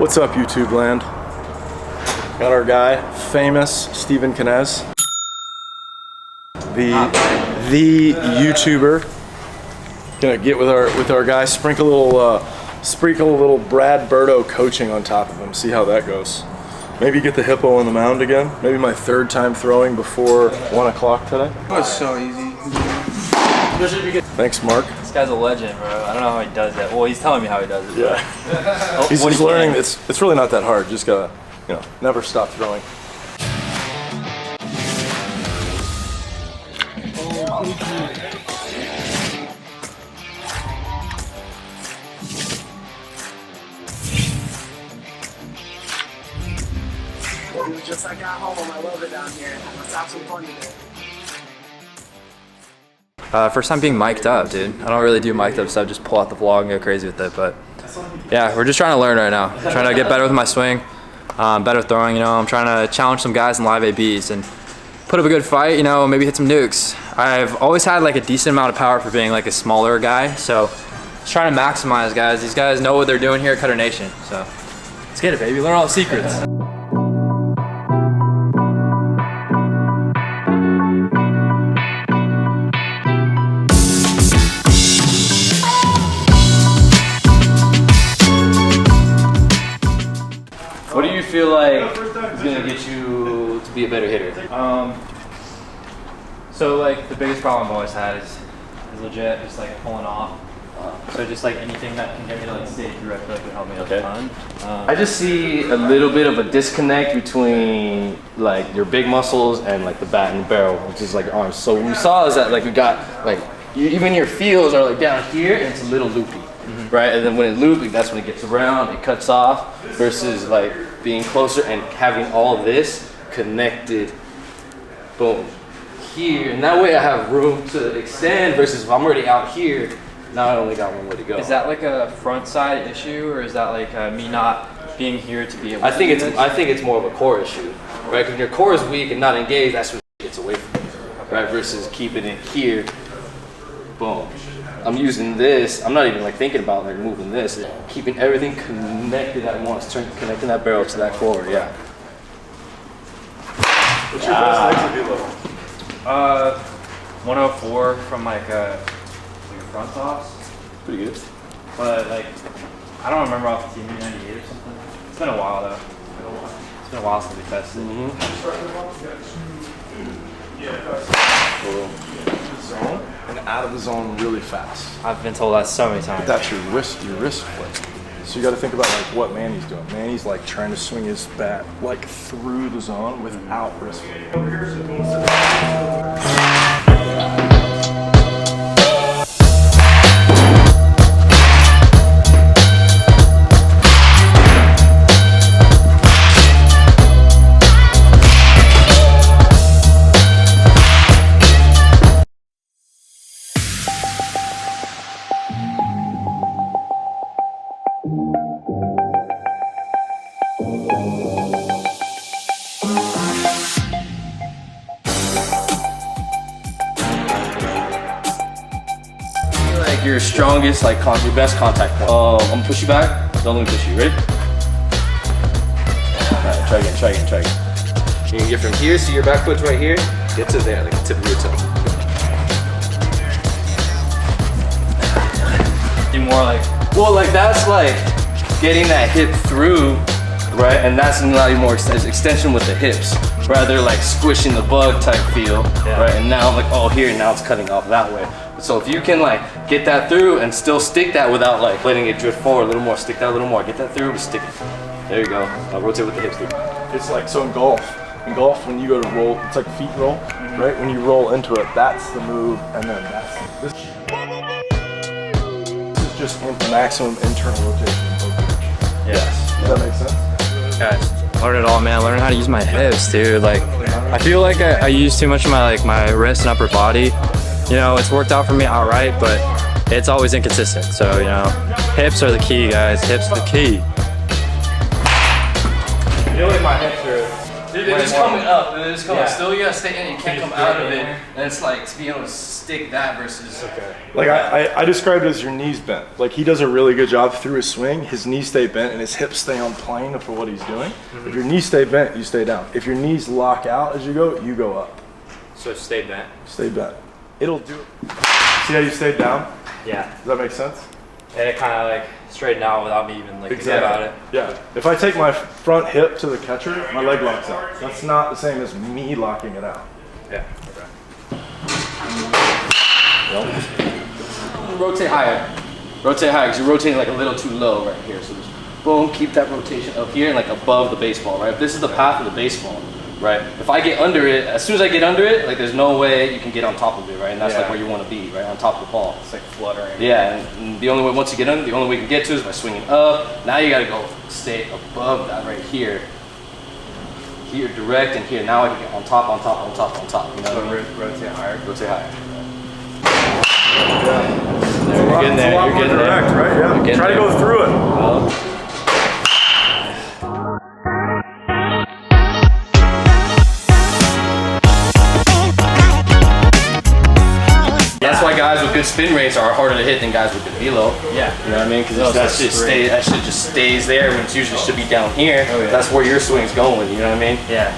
What's up, YouTube land? Got our guy, famous Stephen Knez, the YouTuber. Gonna get with our guy, sprinkle a little Brad Berto coaching on top of him. See how that goes. Maybe get the hippo on the mound again. Maybe my third time throwing before 1 o'clock today. That was so easy. Thanks, Mark. This guy's a legend, bro. I don't know how he does that. Well, he's telling me how he does it. Yeah. He's learning. It's really not that hard. Just gotta, never stop throwing. Just like at home, I love it down here. Let's have some fun today. First time being mic'd up, dude. I don't really do mic'd up stuff, just pull out the vlog and go crazy with it. But yeah, we're just trying to learn right now. Trying to get better with my swing, better throwing, I'm trying to challenge some guys in live ABs and put up a good fight, maybe hit some nukes. I've always had like a decent amount of power for being like a smaller guy, so just trying to maximize, guys. These guys know what they're doing here at Cutternation, so let's get it, baby. Learn all the secrets. What do you feel like is going to get you to be a better hitter? So like the biggest problem I've always had is legit just like pulling off. So just like anything that can get me to like stay through, I feel like would help me a ton. I just see a little bit of a disconnect between like your big muscles and like the bat and the barrel, which is like your arms. So what we saw is that like you got like even your feels are like down here and it's a little loopy. Right, and then when it's looping, that's when it gets around, it cuts off, versus like being closer and having all of this connected, boom, here, and that way I have room to extend, versus if I'm already out here, now I only got one way to go. Is that like a front side issue, or is that like me not being here to be able I to think do it's this? I think it's more of a core issue, right? Because your core is weak and not engaged, that's when it gets away from you, right? Versus keeping it here, boom. I'm using this, I'm not even like thinking about like moving this, keeping everything connected at once, connecting that barrel to that core, yeah. What's your best exit level? 104 from like a front toss. Pretty good. But like, I don't remember off the team 98 or something. It's been a while though. It's been a while since we tested. Zone and out of the zone really fast. I've been told that so many times. But that's your wrist flick. So you got to think about like what Manny's doing. Manny's like trying to swing his bat like through the zone without wrist flick. Your strongest, like your best contact point. I'm gonna push you back. Don't let me push you. Ready? Alright, try again. You can get from here, see your back foot's right here. Get to there, like the tip of your toe. Do more like. Well, like that's like getting that hip through, right? And that's not even more extension with the hips. Rather like squishing the bug type feel, right? And now I'm like, oh, here, now it's cutting off that way. So if you can like get that through and still stick that without like letting it drift forward a little more, stick that a little more, get that through, stick it. There you go. I'll rotate with the hips, dude. It's like, so in golf, when you go to roll, it's like a feet roll, right? When you roll into it, that's the move, and then this is just maximum internal rotation. Yes. Does that make sense? Guys, learn it all, man. Learn how to use my hips, dude. Like, I feel like I use too much of my wrist and upper body. It's worked out for me outright, but it's always inconsistent. So, hips are the key, guys. Hips are the key. I feel like my hips are They're just coming up. They're just coming. Yeah. Still, you gotta stay in. You can't come out of it. And it's like to be able to stick that versus. Okay. Like I described it as your knees bent. Like he does a really good job through his swing. His knees stay bent and his hips stay on plane for what he's doing. If your knees stay bent, you stay down. If your knees lock out as you go up. So stay bent. Stay bent. It'll do it. See how you stayed down? Yeah. Does that make sense? And it kind of like straightened out without me even like thinking about it. Yeah. If I take my front hip to the catcher, my leg locks out. That's not the same as me locking it out. Yeah. Okay. Rotate higher. Rotate higher because you're rotating like a little too low right here. So just boom, keep that rotation up here and like above the baseball, right? If this is the path of the baseball, right? If I get under it, as soon as I get under it, like there's no way you can get on top of it, right? And that's like where you want to be, right? On top of the ball. It's like fluttering. Yeah, and the only way, once you get under, the only way you can get to is by swinging up. Now you gotta go stay above that right here. Here, direct, and here. Now I can get on top, on top, on top, on top. You know what I mean? Rotate higher. Rotate higher. You're getting there. You're getting direct, right? Yeah. Try to go through it. That's why guys with good spin rates are harder to hit than guys with good velo. Yeah. You know what I mean? Because that shit just stays there when it usually should be down here. Oh, yeah. That's where your swing's going. You know what I mean? Yeah.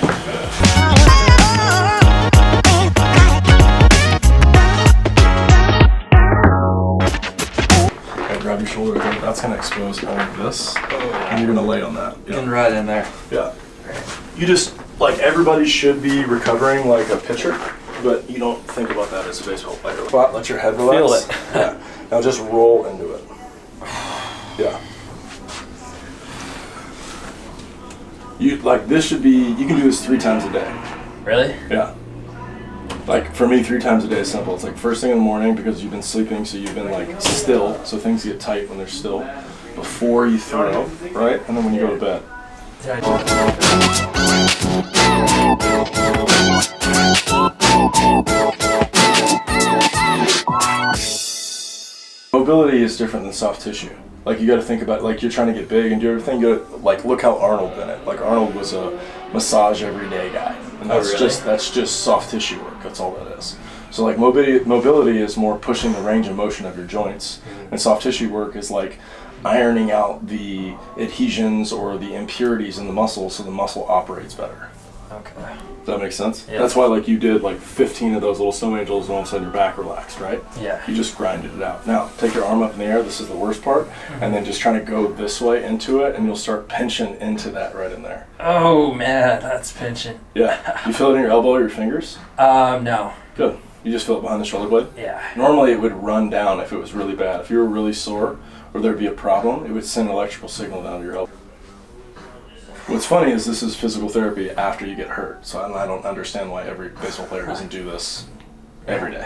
Okay, grab your shoulder again. That's gonna expose all of this, and you're gonna lay on that. Yeah. And right in there. Yeah. You just like everybody should be recovering like a pitcher. But you don't think about that as a baseball player. Let your head relax. Feel it. Yeah. Now just roll into it. Yeah. You like this should be. You can do this 3 times a day. Really? Yeah. Like for me, 3 times a day is simple. It's like first thing in the morning because you've been sleeping, so you've been like still, so things get tight when they're still. Before you throw, right, and then when you go to bed. Mobility is different than soft tissue. Like you got to think about, like you're trying to get big and do everything. You got to, like look how Arnold did it. Like Arnold was a massage every day guy, and that's just soft tissue work. That's all that is. So like mobility is more pushing the range of motion of your joints, and soft tissue work is like ironing out the adhesions or the impurities in the muscle so the muscle operates better. Okay. Does that make sense? Yeah. That's why like you did like 15 of those little snow angels and all of a sudden your back relaxed, right? Yeah. You just grinded it out. Now take your arm up in the air, this is the worst part, and then just trying to go this way into it and you'll start pinching into that right in there. Oh man, that's pinching. Yeah. You feel it in your elbow or your fingers? No. Good. You just feel it behind the shoulder blade? Yeah. Normally it would run down if it was really bad. If you were really sore or there'd be a problem, it would send an electrical signal down to your elbow. What's funny is this is physical therapy after you get hurt, so I don't understand why every baseball player doesn't do this every day.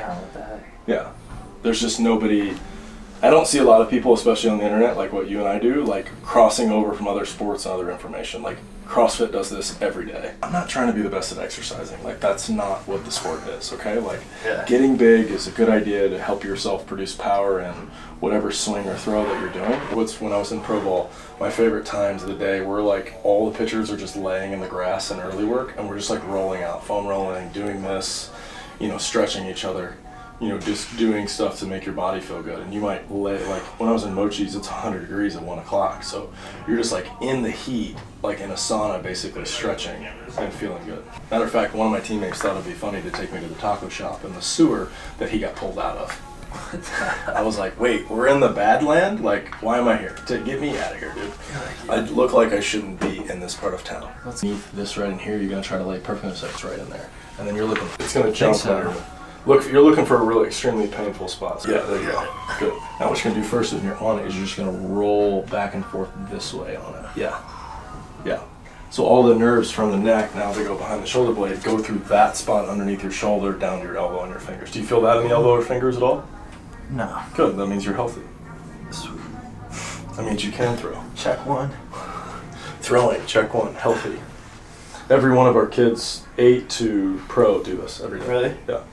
Yeah, there's just nobody. I don't see a lot of people, especially on the internet, like what you and I do, like crossing over from other sports and other information. Like CrossFit does this every day. I'm not trying to be the best at exercising. Like that's not what the sport is, okay? Like getting big is a good idea to help yourself produce power in whatever swing or throw that you're doing. When I was in pro ball, my favorite times of the day were like all the pitchers are just laying in the grass in early work and we're just like rolling out, foam rolling, doing this, you know, stretching each other. You know, just doing stuff to make your body feel good. And you might lay, like when I was in Mochi's, it's 100 degrees at 1 o'clock. So you're just like in the heat, like in a sauna, basically stretching and feeling good. Matter of fact, one of my teammates thought it'd be funny to take me to the taco shop in the sewer that he got pulled out of. I was like, wait, we're in the bad land? Like, why am I here? Get me out of here, dude. I look like I shouldn't be in this part of town. Let's need this right in here. You're gonna try to lay Percocets right in there. And then you're looking, it's gonna jump later. Look, you're looking for a really extremely painful spot. So yeah, there you go. Good. Now what you're gonna do first when you're on it is you're just gonna roll back and forth this way on it. Yeah. Yeah. So all the nerves from the neck, now they go behind the shoulder blade, go through that spot underneath your shoulder, down to your elbow and your fingers. Do you feel that in the elbow or fingers at all? No. Good, that means you're healthy. Sweet. That means you can throw. Check 1. Throwing, check 1, healthy. Every one of our kids, 8 to pro, do this every day. Really? Yeah.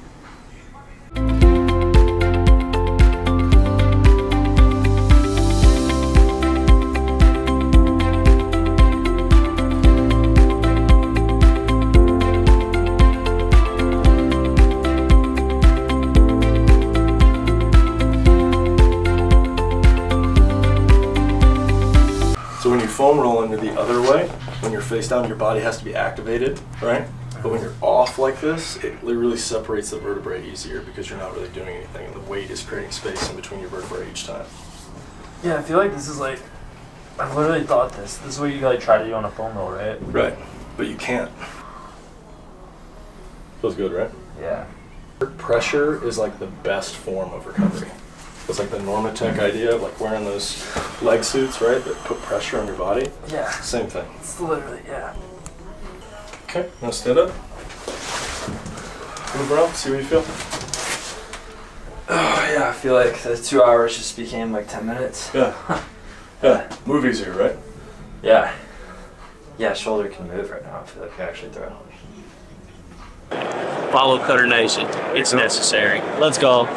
you're the other way, when you're face down, your body has to be activated, right? But when you're off like this, it really separates the vertebrae easier because you're not really doing anything, and the weight is creating space in between your vertebrae each time. Yeah, I feel like this is like, I literally thought this is what you like try to do on a foam roll, right? Right, but you can't. Feels good, right? Yeah. Pressure is like the best form of recovery. It's like the Normatec idea of like wearing those leg suits, right, that put pressure on your body. Yeah. Same thing. It's literally, yeah. Okay, now stand up. Move around, see what you feel. Oh yeah, I feel like the 2 hours just became like 10 minutes. Yeah. Yeah, move easier, right? Yeah. Yeah, shoulder can move right now. I feel like I actually throw. Follow Cutternation. It's necessary. Let's go.